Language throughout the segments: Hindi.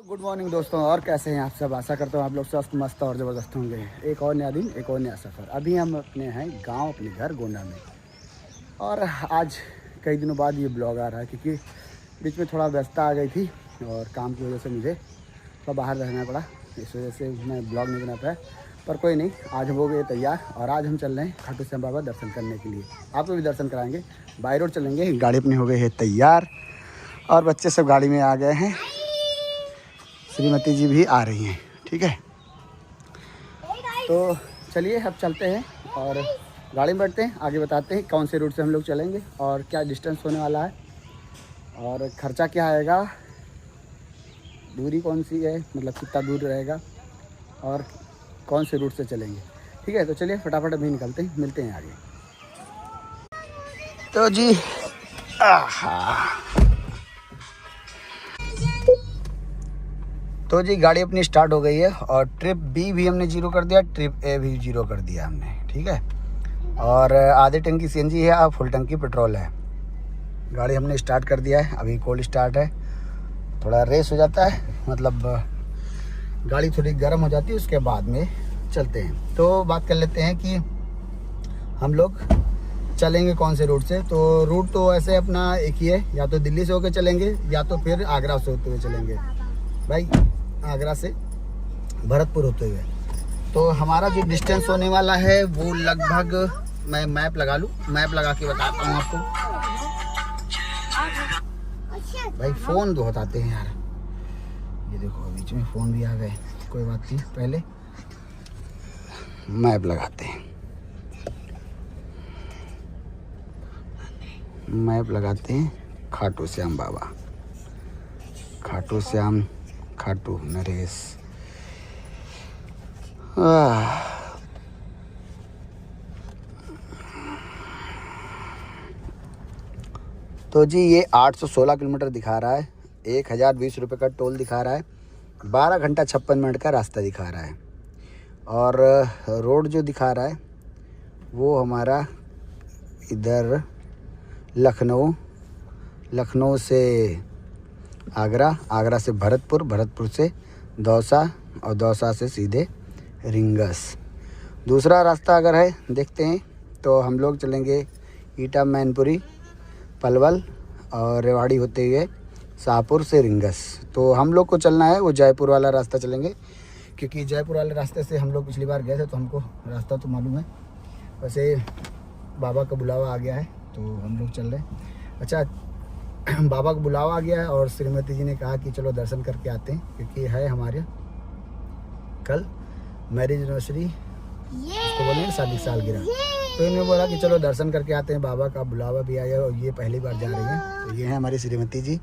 गुड मॉर्निंग दोस्तों, और कैसे हैं आप सब। आशा करता हूँ आप लोग स्वस्थ मस्त और ज़बरदस्त होंगे। एक और नया दिन, एक और नया सफ़र। अभी हम अपने हैं गांव, अपने घर गोंडा में। और आज कई दिनों बाद ये ब्लॉग आ रहा है क्योंकि बीच में थोड़ा व्यस्तता आ गई थी और काम की वजह से मुझे थोड़ा बाहर रहना पड़ा। इस वजह से मैं ब्लॉग नहीं बना पाया, पर कोई नहीं, आज हम हो गए तैयार और आज हम चल रहे हैं खाटू श्याम बाबा दर्शन करने के लिए। आपको भी दर्शन कराएंगे, बाई रोड चलेंगे। गाड़ी अपनी हो गई है तैयार और बच्चे सब गाड़ी में आ गए हैं। श्रीमती जी भी आ रही हैं, ठीक है। तो चलिए अब चलते हैं और गाड़ी में बैठते हैं, आगे बताते हैं कौन से रूट से हम लोग चलेंगे और क्या डिस्टेंस होने वाला है और ख़र्चा क्या आएगा, दूरी कौन सी है, मतलब कितना दूर रहेगा और कौन से रूट से चलेंगे। ठीक है, तो चलिए फटाफट अभी निकलते हैं, मिलते हैं आगे। तो जी गाड़ी अपनी स्टार्ट हो गई है और ट्रिप बी भी हमने जीरो कर दिया, ट्रिप ए भी जीरो कर दिया हमने, ठीक है। और आधे टंकी सीएनजी है और फुल टंकी पेट्रोल है। गाड़ी हमने स्टार्ट कर दिया है, अभी कोल्ड स्टार्ट है। थोड़ा रेस हो जाता है, मतलब गाड़ी थोड़ी गर्म हो जाती है, उसके बाद में चलते हैं। तो बात कर लेते हैं कि हम लोग चलेंगे कौन से रूट से। तो रूट तो ऐसे अपना एक ही है, या तो दिल्ली से होकर चलेंगे या तो फिर आगरा से होते हुए चलेंगे। भाई आगरा से भरतपुर होते हुए। तो हमारा जो डिस्टेंस होने वाला है वो लगभग, मैं मैप लगा लूँ, मैप लगा के बताता हूँ आपको। भाई फ़ोन तो बताते हैं यार, ये देखो बीच में फ़ोन भी आ गए, कोई बात नहीं, पहले मैप लगाते हैं। मैप लगाते हैं खाटू श्याम बाबा, खाटू श्याम, खाटू नरेश। तो जी ये 816 किलोमीटर दिखा रहा है, 1020 रुपये का टोल दिखा रहा है, 12 घंटा 56 मिनट का रास्ता दिखा रहा है। और रोड जो दिखा रहा है वो हमारा इधर लखनऊ से आगरा, आगरा से भरतपुर, भरतपुर से दौसा और दौसा से सीधे रिंगस। दूसरा रास्ता अगर है देखते हैं तो हम लोग चलेंगे ईटा, मैनपुरी, पलवल और रेवाड़ी होते हुए शाहपुर से रिंगस। तो हम लोग को चलना है वो जयपुर वाला रास्ता चलेंगे, क्योंकि जयपुर वाले रास्ते से हम लोग पिछली बार गए थे तो हमको रास्ता तो मालूम है। वैसे बाबा का बुलावा आ गया है तो हम लोग चल रहे हैं। अच्छा, बाबा का बुलावा आ गया है और श्रीमती जी ने कहा कि चलो दर्शन करके आते हैं, क्योंकि है हमारे कल मैरिज एनिवर्सरी, उसको बोलेंगे शादी सालगिरह। तो इन्होंने बोला कि चलो दर्शन करके आते हैं, बाबा का बुलावा भी आया और ये पहली बार जा रही हैं। तो ये हैं हमारी श्रीमती जी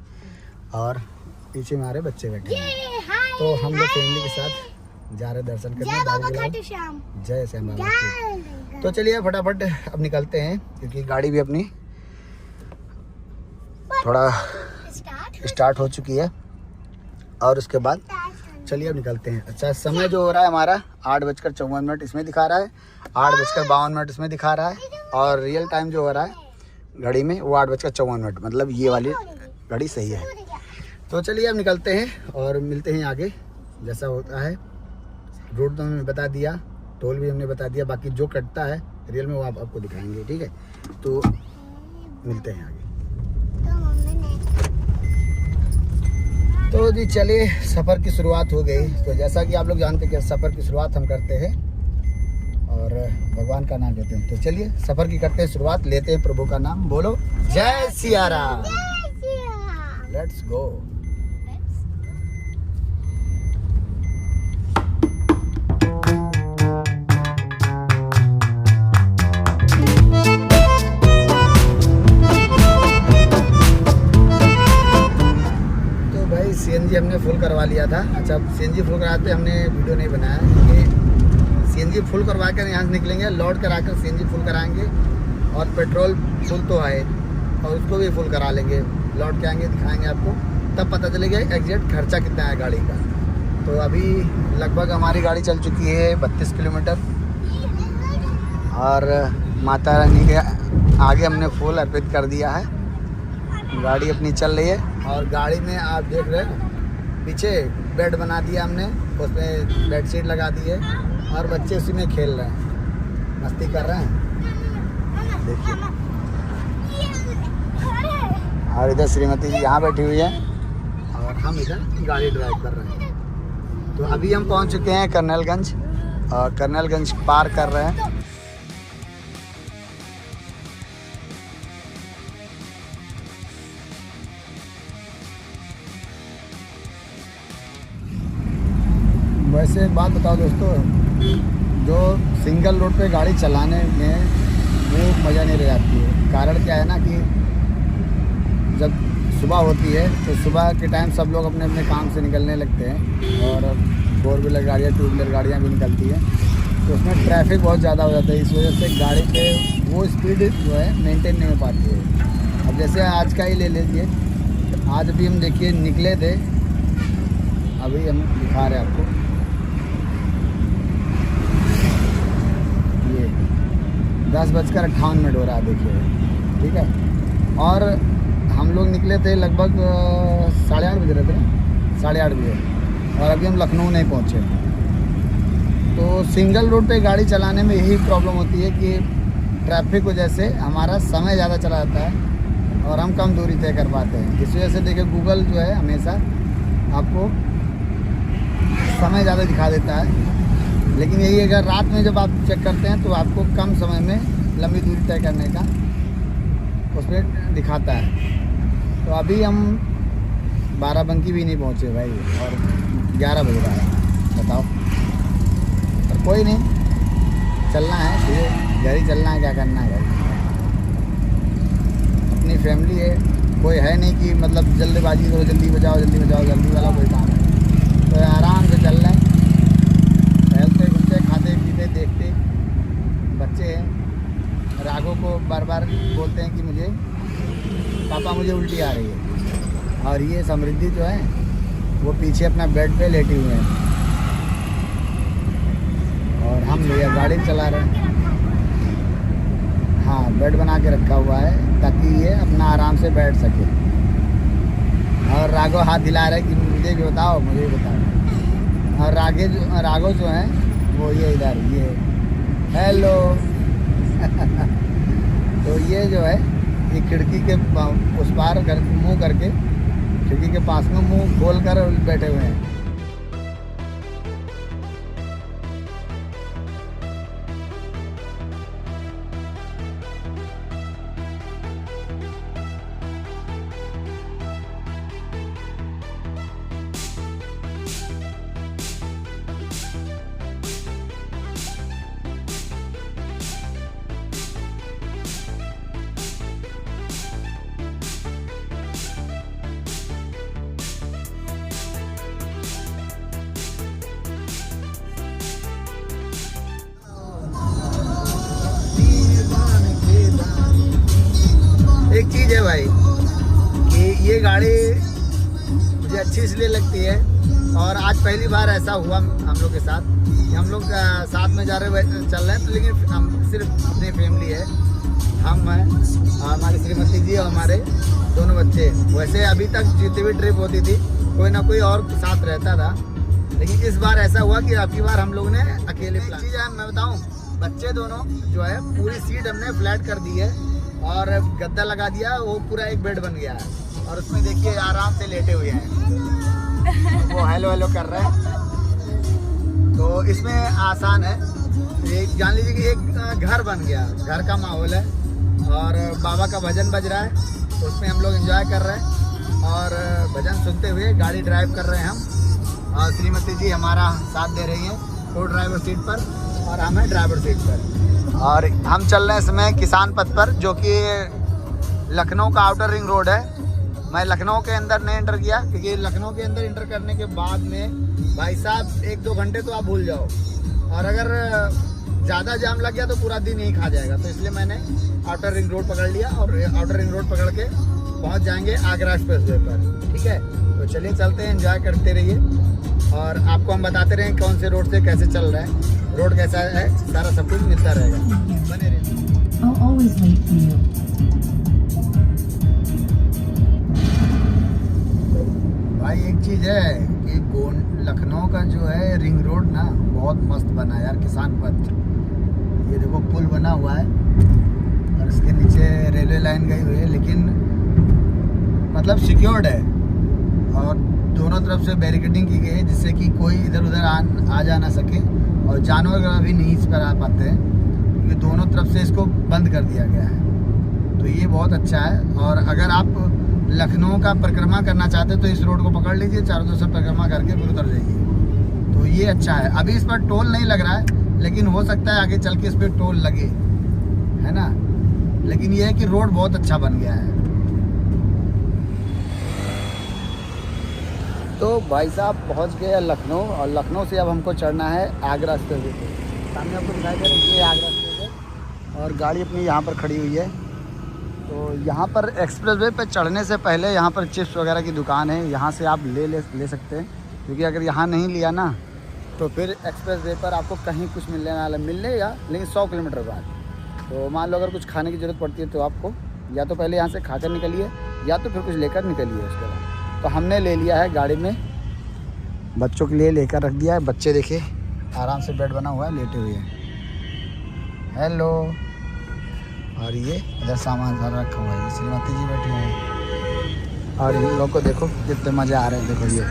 और पीछे हमारे बच्चे बैठे हैं। तो हम लोग फैमिली के साथ जा रहे दर्शन करने, जय श्याम बाबा। तो चलिए फटाफट अब निकलते हैं, क्योंकि गाड़ी भी अपनी थोड़ा स्टार्ट हो चुकी है और उसके बाद चलिए अब निकलते हैं। अच्छा, समय जो हो रहा है हमारा 8:54 इसमें दिखा रहा है, 8:52 इसमें दिखा रहा है और रियल टाइम जो हो रहा है घड़ी में वो 8:54, मतलब ये वाली घड़ी सही है। तो चलिए अब निकलते हैं और मिलते हैं आगे जैसा होता है। रूट तो हमने बता दिया, टोल भी हमने बता दिया, बाकी जो कटता है रियल में वो आपको दिखाएंगे, ठीक है। तो मिलते हैं आगे। तो जी चलिए, सफ़र की शुरुआत हो गई। तो जैसा कि आप लोग जानते हैं कि सफ़र की शुरुआत हम करते हैं और भगवान का नाम लेते हैं। तो चलिए सफ़र की करते हैं शुरुआत, लेते हैं प्रभु का नाम, बोलो जय Siya Ram, let's go. CNG हमने फुल करवा लिया था। अच्छा, सीएनजी फुल कराते हमने वीडियो नहीं बनाया, क्योंकि सीएनजी फुल करवा कर यहाँ से निकलेंगे, लोड कराकर सीएनजी फुल कराएंगे और पेट्रोल फुल तो है और उसको भी फुल करा लेंगे, लौट के आएंगे, दिखाएंगे आपको, तब पता चलेगा एग्जैक्ट खर्चा कितना है गाड़ी का। तो अभी लगभग हमारी गाड़ी चल चुकी है 32 किलोमीटर और माता रानी के आगे हमने फुल अर्पित कर दिया है। गाड़ी अपनी चल रही है और गाड़ी में आप देख रहे हैं पीछे बेड बना दिया हमने, उसमें बेडशीट लगा दी है और बच्चे उसी में खेल रहे हैं, मस्ती कर रहे हैं। देखिए, और इधर श्रीमती जी यहाँ बैठी हुई है और हम इधर गाड़ी ड्राइव कर रहे हैं। तो अभी हम पहुँच चुके हैं कर्नलगंज और कर्नलगंज पार कर रहे हैं। वैसे एक बात बताओ दोस्तों, जो सिंगल रोड पे गाड़ी चलाने में वो मज़ा नहीं रह जाती है। कारण क्या है ना कि जब सुबह होती है तो सुबह के टाइम सब लोग अपने अपने काम से निकलने लगते हैं और 4 व्हीलर गाड़ियाँ 2 व्हीलर गाड़ियाँ भी निकलती हैं, तो उसमें ट्रैफिक बहुत ज़्यादा हो जाता है। इस वजह से गाड़ी पे वो स्पीड जो है मेंटेन नहीं हो पाती है। अब जैसे आज का ही ले लीजिए, आज भी हम देखिए निकले थे, अभी हम दिखा रहे हैं आपको, 10:58 हो रहा है, देखिए, ठीक है। और हम लोग निकले थे लगभग 8:30 बजे रहते हैं, 8:30 बजे, और अभी हम लखनऊ नहीं पहुँचे। तो सिंगल रोड पे गाड़ी चलाने में यही प्रॉब्लम होती है कि ट्रैफिक वजह से हमारा समय ज़्यादा चला जाता है और हम कम दूरी तय कर पाते हैं। इस वजह से देखिए गूगल जो है हमेशा आपको समय ज़्यादा दिखा देता है, लेकिन यही अगर रात में जब आप चेक करते हैं तो आपको कम समय में लंबी दूरी तय करने का उसमें दिखाता है। तो अभी हम बाराबंकी भी नहीं पहुँचे भाई और 11 बज रहा है, बताओ। और कोई नहीं, चलना है, फिर घर ही चलना है, क्या करना है भाई। अपनी फैमिली है, कोई है नहीं कि मतलब जल्दबाजी करो, जल्दी बजाओ जल्दी बजाओ, जल्दी वाला कोई काम है। तो आराम से चल रहे हैं, टहलते घूमते खाते पीते देखते। बच्चे हैं, राघव को बार बार बोलते हैं कि मुझे पापा मुझे उल्टी आ रही है, और ये समृद्धि जो है वो पीछे अपना बेड पे लेटी हुए हैं और हम भैया गाड़ी चला रहे हैं। हाँ, बेड बना के रखा हुआ है ताकि ये अपना आराम से बैठ सके। और राघव हाथ हिला रहा है कि मुझे भी बताओ, मुझे भी बताओ। और राघव जो है वो ये इधर ये हेलो तो ये जो है ये खिड़की के उस पार मुँह करके खिड़की के पास में मुँह खोल कर बैठे हुए हैं। एक चीज़ है भाई कि ये गाड़ी मुझे अच्छी इसलिए लगती है, और आज पहली बार ऐसा हुआ हम लोग के साथ कि हम लोग साथ में चल रहे हैं, तो लेकिन हम सिर्फ अपनी फैमिली है, हम हैं, हमारी श्रीमती जी और हमारे दोनों बच्चे। वैसे अभी तक जितनी भी ट्रिप होती थी कोई ना कोई और साथ रहता था, लेकिन इस बार ऐसा हुआ कि आपकी बार हम लोग ने अकेले प्लान। चीज़ है, मैं बताऊँ, बच्चे दोनों जो है पूरी सीट हमने फ्लैट कर दी है और गद्दा लगा दिया, वो पूरा एक बेड बन गया है और उसमें देखिए आराम से लेटे हुए हैं, वो हेलो हेलो कर रहे हैं। तो इसमें आसान है, एक जान लीजिए कि एक घर बन गया, घर का माहौल है और बाबा का भजन बज रहा है, तो उसमें हम लोग एंजॉय कर रहे हैं और भजन सुनते हुए गाड़ी ड्राइव कर रहे हैं हम। और श्रीमती जी हमारा साथ दे रही हैं, वो ड्राइवर सीट पर और हम हैं ड्राइवर सीट पर। और हम चल रहे हैं इस समय किसान पथ पर, जो कि लखनऊ का आउटर रिंग रोड है। मैं लखनऊ के अंदर नहीं एंटर किया, क्योंकि लखनऊ के अंदर एंटर करने के बाद में भाई साहब 1-2 घंटे तो आप भूल जाओ, और अगर ज़्यादा जाम लग गया तो पूरा दिन यही खा जाएगा। तो इसलिए मैंने आउटर रिंग रोड पकड़ लिया और आउटर रिंग रोड पकड़ के पहुंच जाएंगे आगरा एक्सप्रेसवे पर, ठीक है। तो चलिए चलते हैं, एंजॉय करते रहिए और आपको हम बताते रहें कौन से रोड से कैसे चल रहा है, रोड कैसा है, सारा सब कुछ मिलता रहेगा, बने रहिए। भाई एक चीज़ है ये लखनऊ का जो है रिंग रोड ना बहुत मस्त बना है यार, किसान पथ। ये देखो पुल बना हुआ है और इसके नीचे रेलवे लाइन गई हुई है, लेकिन मतलब सिक्योर्ड है और दोनों तरफ से बैरिकेडिंग की गई है जिससे कि कोई इधर उधर आ जा ना सके और जानवर वगैरह भी नहीं इस पर आ पाते हैं, क्योंकि दोनों तरफ से इसको बंद कर दिया गया है। तो ये बहुत अच्छा है। और अगर आप लखनऊ का परिक्रमा करना चाहते हैं तो इस रोड को पकड़ लीजिए, चारों तरफ से परिक्रमा करके फिर उतर जाइए। तो ये अच्छा है। अभी इस पर टोल नहीं लग रहा है, लेकिन हो सकता है आगे चल के इस पर टोल लगे, है ना। लेकिन ये है कि रोड बहुत अच्छा बन गया है। तो भाई साहब पहुंच गए लखनऊ, और लखनऊ से अब हमको चढ़ना है आगरा एक्सप्रेसवे पे। सामने आपको दिखाई दे रहा है ये आगरा एक्सप्रेसवे और गाड़ी अपनी यहाँ पर खड़ी हुई है। तो यहाँ पर एक्सप्रेसवे पे चढ़ने से पहले यहाँ पर चिप्स वगैरह की दुकान है, यहाँ से आप ले सकते हैं, क्योंकि अगर यहाँ नहीं लिया ना तो फिर एक्सप्रेसवे पर आपको कहीं कुछ मिलेगा, लेकिन 100 किलोमीटर बाद। तो मान लो अगर कुछ खाने की ज़रूरत पड़ती है तो आपको या तो पहले यहाँ से खाकर निकलिए या तो फिर कुछ लेकर निकलिए उसके बाद। तो हमने ले लिया है गाड़ी में, बच्चों के लिए लेकर रख दिया है। बच्चे देखिए आराम से बेड बना हुआ है, लेटे हुए हैं। हेलो। और ये इधर सामान सारा रखा हुआ है, श्रीमती जी बैठे हैं और इन लोगों को देखो कितने मज़े आ रहे हैं। देखो ये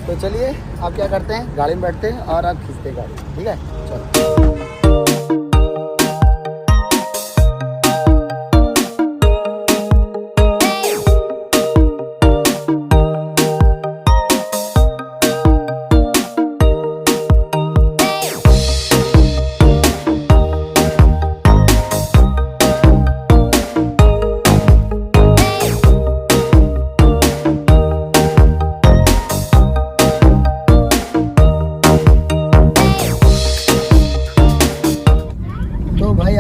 तो चलिए आप क्या करते हैं, गाड़ी में बैठते हैं और आप खींचते हैं गाड़ी, ठीक है। चलो।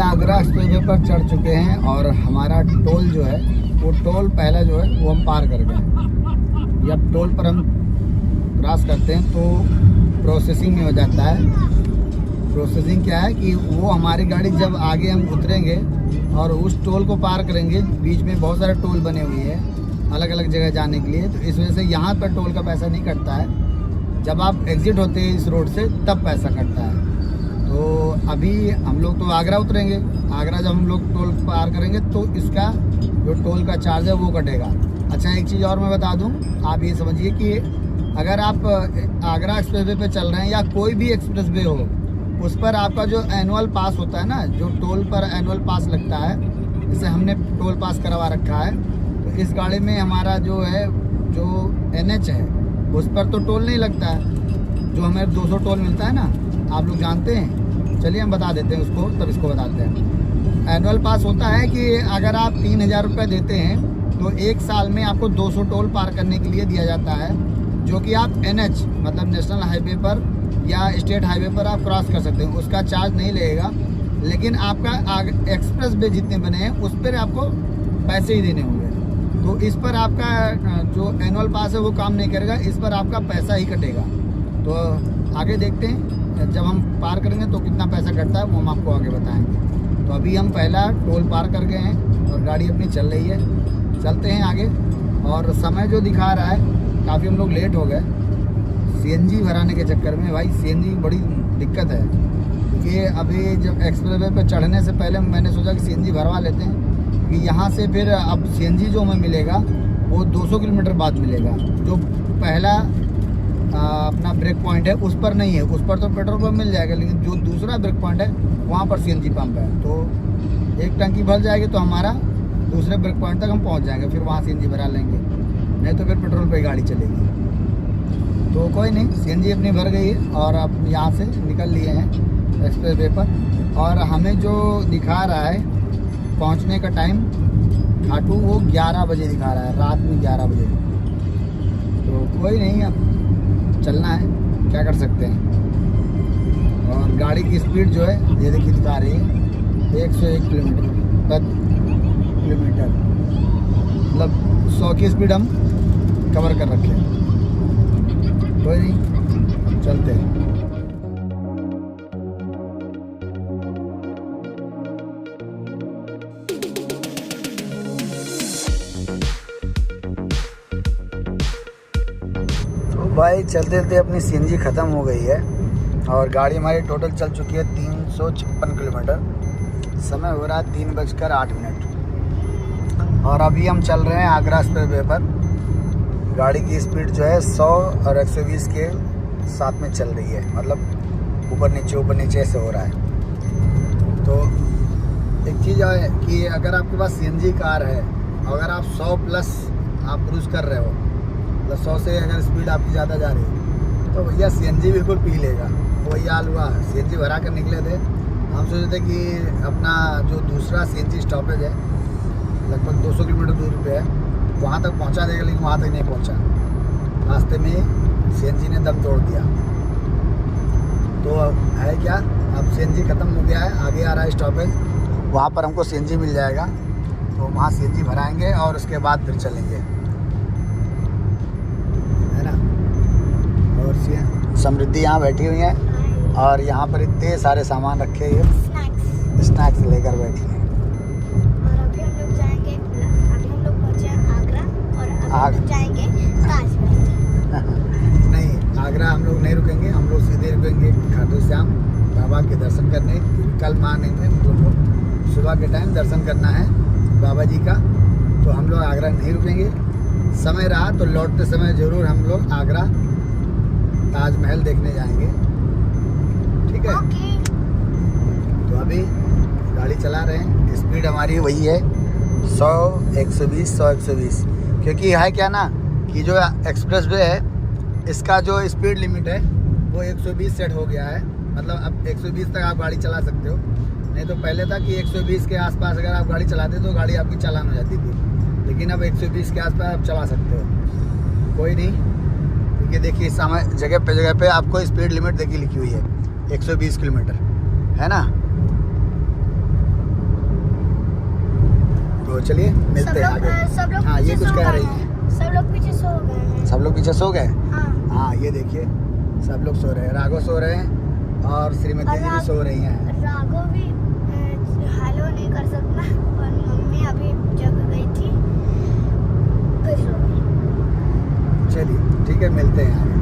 आगरा एक्सप्रेसवे पर चढ़ चुके हैं और हमारा टोल जो है वो टोल पहला जो है वो हम पार कर गए। जब टोल पर हम क्रॉस करते हैं तो प्रोसेसिंग में हो जाता है। प्रोसेसिंग क्या है कि वो हमारी गाड़ी जब आगे हम उतरेंगे और उस टोल को पार करेंगे, बीच में बहुत सारे टोल बने हुए हैं अलग अलग जगह जाने के लिए, तो इस वजह से यहाँ पर टोल का पैसा नहीं कटता है। जब आप एग्जिट होते हैं इस रोड से तब पैसा कटता है। तो अभी हम लोग तो आगरा उतरेंगे, आगरा जब हम लोग टोल पार करेंगे तो इसका जो टोल का चार्ज है वो कटेगा। अच्छा एक चीज़ और मैं बता दूं, आप ये समझिए कि अगर आप आगरा एक्सप्रेसवे पे चल रहे हैं या कोई भी एक्सप्रेसवे हो, उस पर आपका जो एनुअल पास होता है ना, जो टोल पर एनुअल पास लगता है, जैसे हमने टोल पास करवा रखा है, तो इस गाड़ी में हमारा जो है जो NH है उस पर तो टोल नहीं लगता है। जो हमें 200 टोल मिलता है ना, आप लोग जानते हैं, चलिए हम बता देते हैं उसको, तब इसको बताते हैं। एनुअल पास होता है कि अगर आप 3000 रुपये देते हैं तो एक साल में आपको 200 टोल पार करने के लिए दिया जाता है, जो कि आप NH मतलब नेशनल हाईवे पर या स्टेट हाईवे पर आप क्रॉस कर सकते हैं। उसका चार्ज नहीं लगेगा, लेकिन आपका एक्सप्रेस वे जितने बने हैं उस पर आपको पैसे ही देने होंगे। तो इस पर आपका जो एनुअल पास है वो काम नहीं करेगा, इस पर आपका पैसा ही कटेगा। तो आगे देखते हैं जब हम पार करेंगे तो कितना पैसा कटता है वो हम आपको आगे बताएंगे। तो अभी हम पहला टोल पार कर गए हैं और गाड़ी अपनी चल रही है, चलते हैं आगे। और समय जो दिखा रहा है काफ़ी हम लोग लेट हो गए CNG भराने के चक्कर में। भाई CNG की बड़ी दिक्कत है, क्योंकि अभी जब एक्सप्रेसवे पे चढ़ने से पहले मैंने सोचा कि CNG भरवा लेते हैं, क्योंकि यहाँ से फिर अब CNG जो हमें मिलेगा वो 200 किलोमीटर बाद मिलेगा। जो पहला अपना ब्रेक पॉइंट है उस पर नहीं है, उस पर तो पेट्रोल पंप मिल जाएगा, लेकिन जो दूसरा ब्रेक पॉइंट है वहाँ पर CNG पंप है। तो एक टंकी भर जाएगी तो हमारा दूसरे ब्रेक पॉइंट तक हम पहुँच जाएंगे, फिर वहाँ CNG भरा लेंगे, नहीं तो फिर पेट्रोल पे गाड़ी चलेगी। तो कोई नहीं, CNG अपनी भर गई है और अब यहाँ से निकल लिए हैं एक्सप्रेस वे पर। और हमें जो दिखा रहा है पहुँचने का टाइम खाटू, वो 11 बजे दिखा रहा है, रात में 11 बजे। तो कोई नहीं, अब चलना है, क्या कर सकते हैं। और गाड़ी की स्पीड जो है ये देखिए दिखा रही है 101 किलोमीटर मतलब 100 की स्पीड हम कवर कर रखे हैं। कोई नहीं, चलते हैं। भाई चलते चलते अपनी सीएनजी ख़त्म हो गई है और गाड़ी हमारी टोटल चल चुकी है 356 किलोमीटर। समय हो रहा है 3:08 और अभी हम चल रहे हैं आगरा एक्सप्रेसवे पर। गाड़ी की स्पीड जो है 100 और 120 के साथ में चल रही है, मतलब ऊपर नीचे ऐसे हो रहा है। तो एक चीज़ है कि अगर आपके पास सीएनजी कार है, अगर आप 100 प्लस आप क्रूज कर रहे हो, मतलब 100 से अगर स्पीड आपकी ज़्यादा जा रही है, तो भैया सीएनजी बिल्कुल पी लेगा। वही हाल हुआ, सीएनजी भरा कर निकले थे। हम सोचे थे कि अपना जो दूसरा सीएनजी स्टॉपेज है लगभग 200 किलोमीटर दूर पे है, वहाँ तक पहुँचा देगा, लेकिन वहाँ तक नहीं पहुँचा। रास्ते में सीएनजी ने दम तोड़ दिया। तो है क्या, अब सीएनजी ख़त्म हो गया है, आगे आ रहा है स्टॉपेज, वहाँ पर हमको सीएनजी मिल जाएगा। तो वहाँ सीएनजी भराएंगे और उसके बाद फिर चलेंगे, है ना। और समृद्धि यहाँ बैठी हुई है और यहाँ पर इतने सारे सामान रखे हुए, स्नैक्स लेकर बैठी हैं। और अभी हम लोग जाएंगे, अभी हम लोग पहुँचे आगरा और अभी हम लोग जाएंगे ताजमहल। नहीं, आगरा हम लोग नहीं रुकेंगे, हम लोग सीधे रुकेंगे खाटू श्याम बाबा के दर्शन करने, क्योंकि कल मॉर्निंग में हम लोग को सुबह के टाइम दर्शन करना है बाबा जी का। तो हम लोग आगरा नहीं रुकेंगे, समय रहा तो लौटते समय ज़रूर हम लोग आगरा ताजमहल देखने जाएंगे, ठीक है। तो अभी गाड़ी चला रहे हैं, स्पीड हमारी वही है 100 120 100 120, क्योंकि है क्या ना कि जो एक्सप्रेसवे है इसका जो स्पीड लिमिट है वो 120 सेट हो गया है। मतलब अब 120 तक आप गाड़ी चला सकते हो, नहीं तो पहले था कि 120 के आसपास अगर आप गाड़ी चलाते तो गाड़ी आपकी चालान हो जाती थी, लेकिन अब 120 के आसपास आप चला सकते हो, कोई नहीं। क्योंकि देखिए समय जगह पे आपको स्पीड लिमिट देखिए लिखी हुई है 120 किलोमीटर, है ना। तो चलिए मिलते हैं आगे। हाँ, ये कुछ कह रही है। सब लोग पीछे सो गए हैं। सब लोग पीछे सो गए। हाँ, ये देखिए सब लोग सो रहे हैं, राघव सो रहे हैं और श्रीमती जी भी सो रही हैं। राघव भी हेलो नहीं कर सकता और मम्मी अभी जग गई थी, फिर सो गई। चलिए ठीक है, मिलते हैं आगे।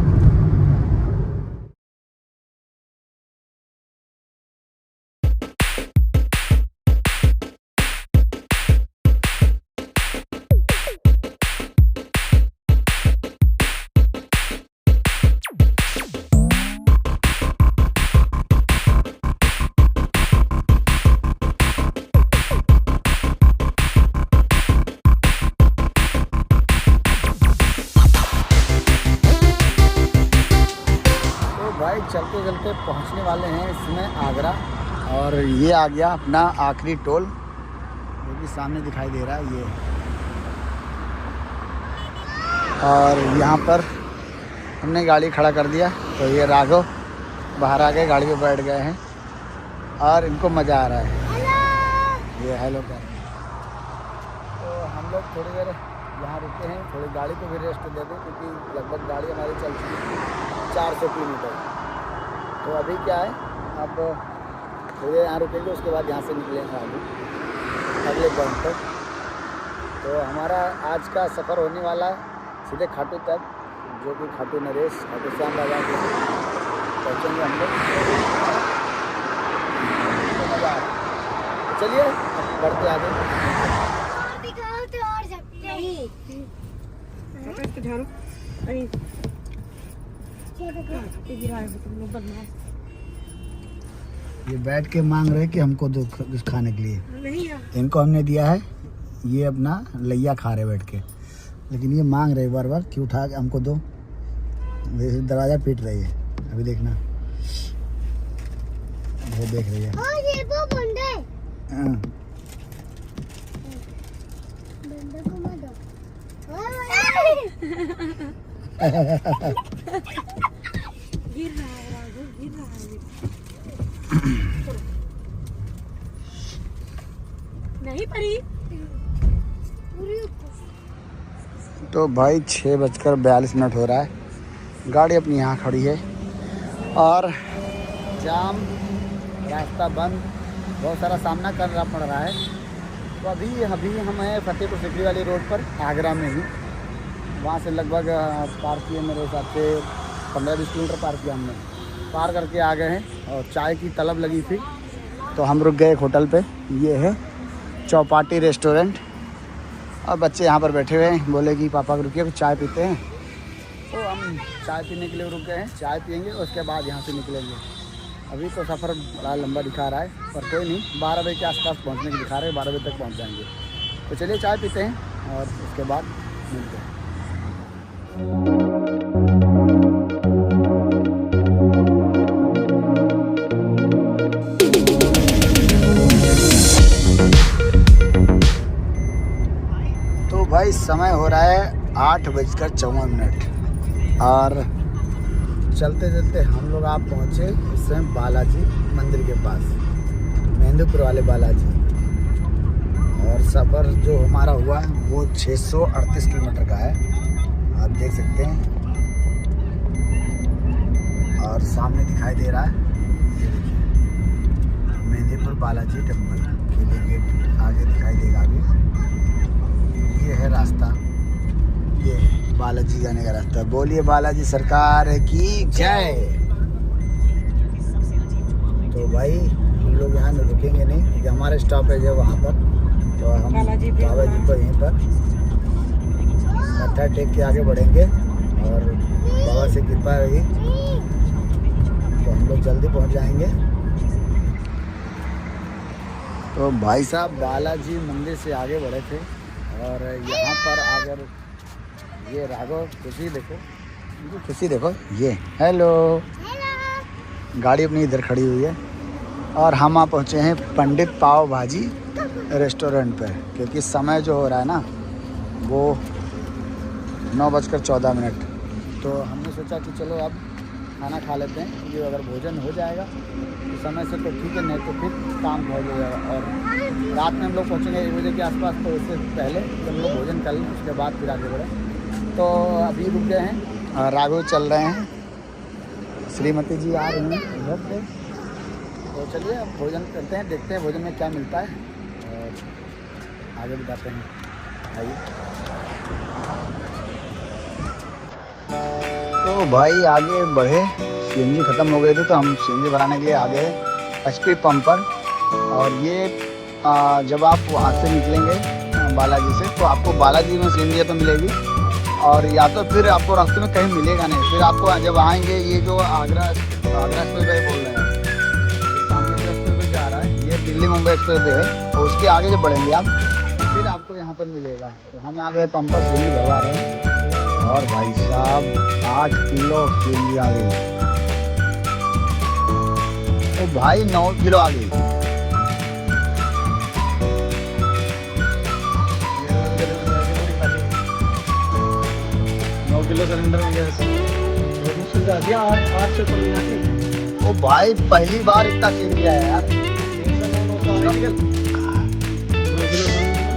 भाई चलते चलते पहुंचने वाले हैं इसमें आगरा, और ये आ गया अपना आखिरी टोल, जो कि सामने दिखाई दे रहा है ये। और यहाँ पर हमने गाड़ी खड़ा कर दिया, तो ये राघव बाहर आ गए, गाड़ी पे बैठ गए हैं और इनको मज़ा आ रहा है। ये हेलो कर। तो हम लोग थोड़ी देर यहाँ रुके हैं, थोड़ी गाड़ी को भी रेस्ट दे दें, क्योंकि लगभग गाड़ी हमारी चल चुकी है 400 किलोमीटर। तो अभी क्या है, अब थोड़ी देर यहाँ रुकेंगे, उसके बाद यहाँ से निकलेंगे आगे अगले पॉइंट पर। तो हमारा आज का सफ़र होने वाला है सीधे खाटू तक, जो कि खाटू नरेश खाटू श्याम बाबा के पहुँचेंगे हम लोग। तो मज़ा आ रहा है, चलिए बढ़ते आगे। ये बैठ के मांग रहे कि हमको दो कुछ खाने के लिए, इनको हमने दिया है, ये अपना लैया खा रहे बैठ के, लेकिन ये मांग रहे बार बार कि उठा के हमको दो। दरवाज़ा पीट रही है, अभी देखना, वो देख रही है। ये वो बंदे। बंदे को मत दो। गिर रहा है राघव, गिर रहा है। नहीं परी। तो भाई 6:42 हो रहा है, गाड़ी अपनी यहाँ खड़ी है और जाम, रास्ता बंद, बहुत सारा सामना करना पड़ रहा है। तो अभी हम हैं फतेहपुर सिकरी वाली रोड पर, आगरा में ही, वहाँ से लगभग पार किए मेरे हिसाब से 15-20 किलोमीटर पार किया हमने। पार करके आ गए हैं और चाय की तलब लगी थी तो हम रुक गए एक होटल पे। ये है चौपाटी रेस्टोरेंट और बच्चे यहाँ पर बैठे हुए हैं, बोले कि पापा को रुकिए कुछ चाय पीते हैं, तो हम चाय पीने के लिए रुक गए हैं। चाय पियेंगे उसके बाद यहाँ से निकलेंगे। अभी तो सफ़र बड़ा लंबा दिखा रहा है पर कोई नहीं, 12 बजे के आसपास पहुँचने की दिखा रहे हैं, 12 बजे तक पहुँच जाएंगे। तो चलिए चाय पीते हैं और उसके बाद मिलते हैं। तो भाई समय हो रहा है 8:54 और चलते चलते हम लोग आप पहुँचे इस समय बालाजी मंदिर के पास, मेहंदीपुर वाले बालाजी। और सफ़र जो हमारा हुआ है वो 638 किलोमीटर का है, आप देख सकते हैं। और सामने दिखाई दे रहा है, ये देखिए मेहंदीपुर बालाजी टेम्पल के लिए गेट आगे दिखाई देगा अभी। ये है रास्ता, ये है बालाजी जाने का रास्ता। बोलिए बालाजी सरकार की जय। तो भाई हम लोग यहाँ में रुकेंगे नहीं क्योंकि हमारे स्टॉपेज है वहाँ पर, तो हम बाबा जी को यहीं पर मत्था टेक के आगे बढ़ेंगे और बाबा से कृपा रही तो हम लोग जल्दी पहुँच जाएंगे। तो भाई साहब बालाजी मंदिर से आगे बढ़े थे और यहाँ पर अगर ये राघव खुशी देखो, खुशी देखो, ये हेलो गाड़ी अपनी इधर खड़ी हुई है और हम वहाँ पहुँचे हैं पंडित पाव भाजी रेस्टोरेंट पर, क्योंकि समय जो हो रहा है ना वो 9:14। तो हमने सोचा कि चलो अब खाना खा लेते हैं, क्योंकि अगर भोजन हो जाएगा तो समय से तो ठीक है, नहीं तो फिर काम हो जाएगा। और रात में हम लोग पहुँचेंगे 1 बजे के आसपास, तो उससे पहले हम लोग भोजन कर लें उसके बाद फिर आगे बढ़ें। तो अभी रुक गए हैं और राघव चल रहे हैं, श्रीमती जी आ रही हैं इधर से। तो चलिए अब भोजन करते हैं, देखते हैं भोजन में क्या मिलता है और आगे बताते हैं। आइए। तो भाई आगे बढ़े, सीएनजी ख़त्म हो गए थे तो हम सीएनजी भराने के लिए आ गए एचपी पंप पर। और ये जब आप वहाँ से निकलेंगे बालाजी से तो आपको बालाजी में सीएनजी तो मिलेगी और या तो फिर आपको रास्ते में कहीं मिलेगा नहीं। फिर आपको जब आएंगे ये जो आगरा एक्सप्रेस वे बोल रहे हैं, सामने जो एक्सप्रेस वे जा रहा है ये दिल्ली मुंबई एक्सप्रेस वे है, और उसके आगे जब बढ़ेंगे आप फिर आपको यहाँ पर मिलेगा। तो हम आ गए पंप पर सीएनजी भरवा रहे हैं और भाई साहब 8 किलो सीएनजी आ गई। तो भाई 9 किलो आ गई। 9 किलो सिलेंडर में गया 8 से कम। ओ भाई पहली बार इतना सीएनजी आया यार।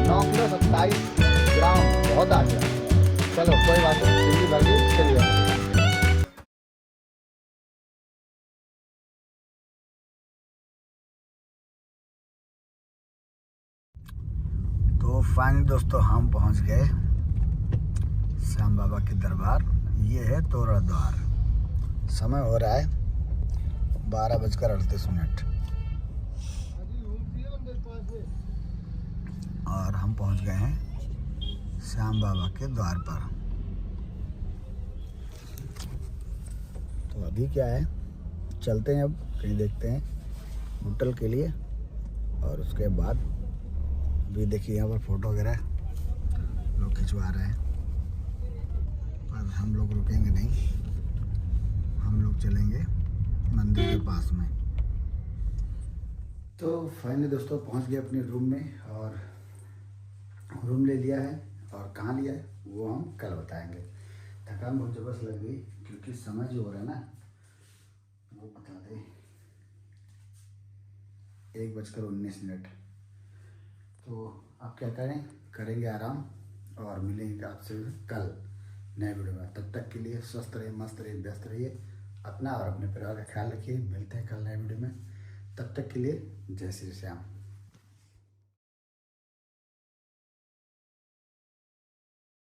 9 किलो 27 ग्राम बहुत आ गया। चलो कोई बात नहीं, सीएनजी भर गई, चलिए। तो फाइनली दोस्तों हम पहुंच गए श्याम बाबा के दरबार। ये है तोरा द्वार। समय हो रहा है 12:38 और हम पहुंच गए हैं श्याम बाबा के द्वार पर। तो अभी क्या है, चलते हैं अब कहीं, देखते हैं होटल के लिए और उसके बाद अभी देखिए यहाँ पर फ़ोटो वगैरह लोग खिंचवा रहे हैं, पर हम लोग रुकेंगे नहीं, हम लोग चलेंगे मंदिर के पास में। तो फाइनली दोस्तों पहुँच गए अपने रूम में और रूम ले लिया है, और कहाँ लिया है वो हम कल बताएंगे। थकान बहुत ज़बरदस्त लग गई क्योंकि समय जो हो रहा है ना वो बता दे 1:19। तो आप क्या करेंगे आराम और मिलेंगे आपसे कल नए वीडियो में। तब तक के लिए स्वस्थ रहिए, मस्त रहिए, व्यस्त रहिए, अपना और अपने परिवार का ख्याल रखिए। मिलते हैं कल नए वीडियो में, तब तक के लिए जय श्री श्याम।